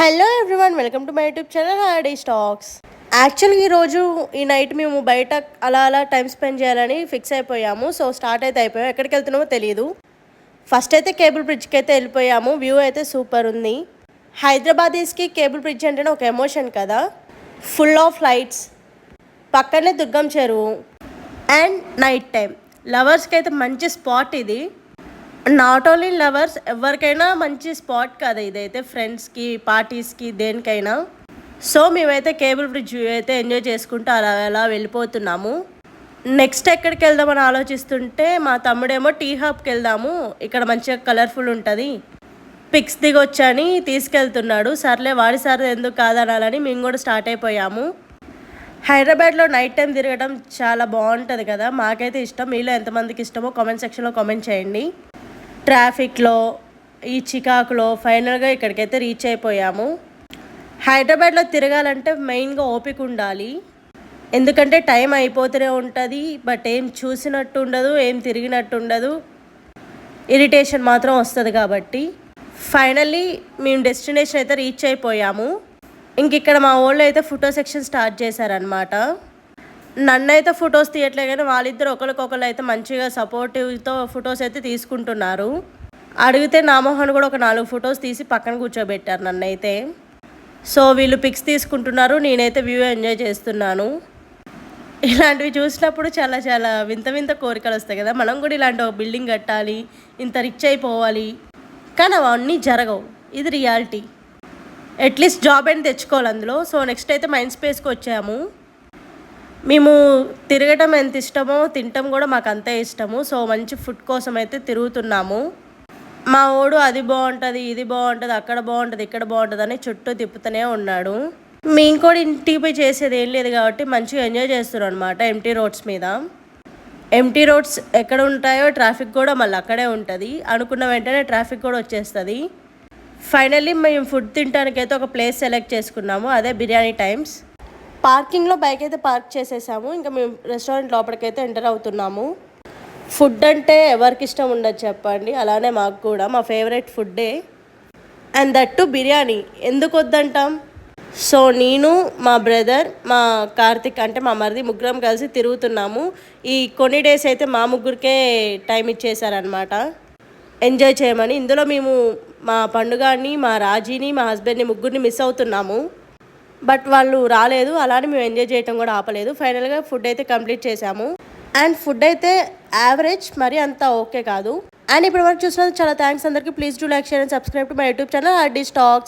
Hello everyone, welcome to my YouTube channel Hadi stocks. యాక్చువల్గా ఈరోజు ఈ నైట్ మేము బయట అలా టైం స్పెండ్ చేయాలని ఫిక్స్ అయిపోయాము. సో స్టార్ట్ అయితే అయిపోయాము. ఎక్కడికి వెళ్తున్నామో తెలియదు. ఫస్ట్ అయితే కేబుల్ బ్రిడ్జ్కి అయితే వెళ్ళిపోయాము. వ్యూ అయితే సూపర్ ఉంది. హైదరాబాదీస్కి కేబుల్ బ్రిడ్జ్ అంటేనే ఒక ఎమోషన్ కదా. ఫుల్ ఆఫ్ లైట్స్, పక్కనే దుర్గం చెరువు అండ్ నైట్ టైం. లవర్స్కి అయితే మంచి స్పాట్ ఇది. నాట్ ఓన్లీ లవర్స్, ఎవరికైనా మంచి స్పాట్ కదా ఇదైతే, ఫ్రెండ్స్కి, పార్టీస్కి, దేనికైనా. సో మేమైతే కేబుల్ బ్రిడ్జ్ అయితే ఎంజాయ్ చేసుకుంటూ అలా వెళ్ళిపోతున్నాము. నెక్స్ట్ ఎక్కడికి వెళ్దామని ఆలోచిస్తుంటే మా తమ్ముడేమో టీ హబ్కి వెళ్దాము, ఇక్కడ మంచిగా కలర్ఫుల్ ఉంటుంది, పిక్స్ దిగొచ్చని తీసుకెళ్తున్నాడు. సర్లే వాడి సార్ ఎందుకు కాదనాలని మేము కూడా స్టార్ట్ అయిపోయాము. హైదరాబాద్లో నైట్ టైం తిరగడం చాలా బాగుంటుంది కదా, మాకైతే ఇష్టం. మీలో ఎంతమందికి ఇష్టమో కామెంట్ సెక్షన్లో కామెంట్ చేయండి. ట్రాఫిక్లో, ఈ చికాకులో ఫైనల్గా ఇక్కడికైతే రీచ్ అయిపోయాము. హైదరాబాద్లో తిరగాలంటే మెయిన్గా ఓపిక ఉండాలి, ఎందుకంటే టైం అయిపోతూనే ఉంటుంది. బట్ ఏం చూసినట్టు ఉండదు, ఏం తిరిగినట్టు ఉండదు, ఇరిటేషన్ మాత్రం వస్తుంది. కాబట్టి ఫైనల్లీ మేము డెస్టినేషన్ అయితే రీచ్ అయిపోయాము. ఇంక ఇక్కడ మా వాళ్ళు అయితే ఫోటో సెక్షన్ స్టార్ట్ చేశారనమాట. నన్ను అయితే ఫొటోస్ తీయట్లే, కానీ వాళ్ళిద్దరు ఒకరికొకరు అయితే మంచిగా సపోర్టివ్తో ఫొటోస్ అయితే తీసుకుంటున్నారు. అడిగితే నామోహన్ కూడా ఒక 4 ఫొటోస్ తీసి పక్కన కూర్చోబెట్టారు నన్నైతే. సో వీళ్ళు పిక్స్ తీసుకుంటున్నారు, నేనైతే వ్యూ ఎంజాయ్ చేస్తున్నాను. ఇలాంటివి చూసినప్పుడు చాలా చాలా వింత వింత కోరికలు వస్తాయి కదా. మనం కూడా ఇలాంటి ఒక బిల్డింగ్ కట్టాలి, ఇంత రిచ్ అయిపోవాలి, కానీ అవన్నీ జరగవు. ఇది రియాలిటీ. అట్లీస్ట్ జాబ్ అని తెచ్చుకోవాలి అందులో. సో నెక్స్ట్ అయితే మైండ్ స్పేస్కి వచ్చాము. మేము తిరగటం ఎంత ఇష్టమో తినటం కూడా మాకు అంతే ఇష్టము. సో మంచి ఫుడ్ కోసం అయితే తిరుగుతున్నాము. మా ఓడు అది బాగుంటుంది, ఇది బాగుంటుంది, అక్కడ బాగుంటుంది, ఇక్కడ బాగుంటుంది అని చుట్టూ తిప్పుతూనే ఉన్నాడు. మేము కూడా ఇంటికి పోయి చేసేది ఏం లేదు కాబట్టి మంచిగా ఎంజాయ్ చేస్తున్నాం అనమాట ఎంటీ రోడ్స్ మీద. ఎంటీ రోడ్స్ ఎక్కడ ఉంటాయో ట్రాఫిక్ కూడా మళ్ళీ అక్కడే ఉంటుంది. అనుకున్న వెంటనే ట్రాఫిక్ కూడా వచ్చేస్తుంది. ఫైనల్లీ మేము ఫుడ్ తినడానికైతే ఒక ప్లేస్ సెలెక్ట్ చేసుకున్నాము, అదే బిర్యానీ టైమ్స్. పార్కింగ్లో బైక్ అయితే పార్క్ చేసేసాము. ఇంకా మేము రెస్టారెంట్ లోపలికైతే ఎంటర్ అవుతున్నాము. ఫుడ్ అంటే ఎవరికి ఇష్టం ఉండదు చెప్పండి, అలానే మాకు కూడా మా ఫేవరెట్ ఫుడ్డే. అండ్ దట్టు బిర్యానీ ఎందుకు వద్దంటాం. సో నేను, మా బ్రదర్, మా కార్తిక్ అంటే మా మరిది, ముగ్గురం కలిసి తిరుగుతున్నాము. ఈ కొన్ని డేస్ అయితే మా ముగ్గురికే టైం ఇచ్చేసారనమాట ఎంజాయ్ చేయమని. ఇందులో మేము మా పండుగని, మా రాజీని, మా హస్బెండ్ని, ముగ్గురిని మిస్ అవుతున్నాము. బట్ వాళ్ళు రాలేదు, అలానే మేము ఎంజాయ్ చేయడం కూడా ఆపలేదు. ఫైనల్గా ఫుడ్ అయితే కంప్లీట్ చేసాము. అండ్ ఫుడ్ అయితే యావరేజ్, మరి అంత ఓకే కాదు. అండ్ ఇప్పుడు వరకు చూసినందుకు చాలా థ్యాంక్స్ అందరికీ. Please do like, share and subscribe to my YouTube channel Hadi stocks.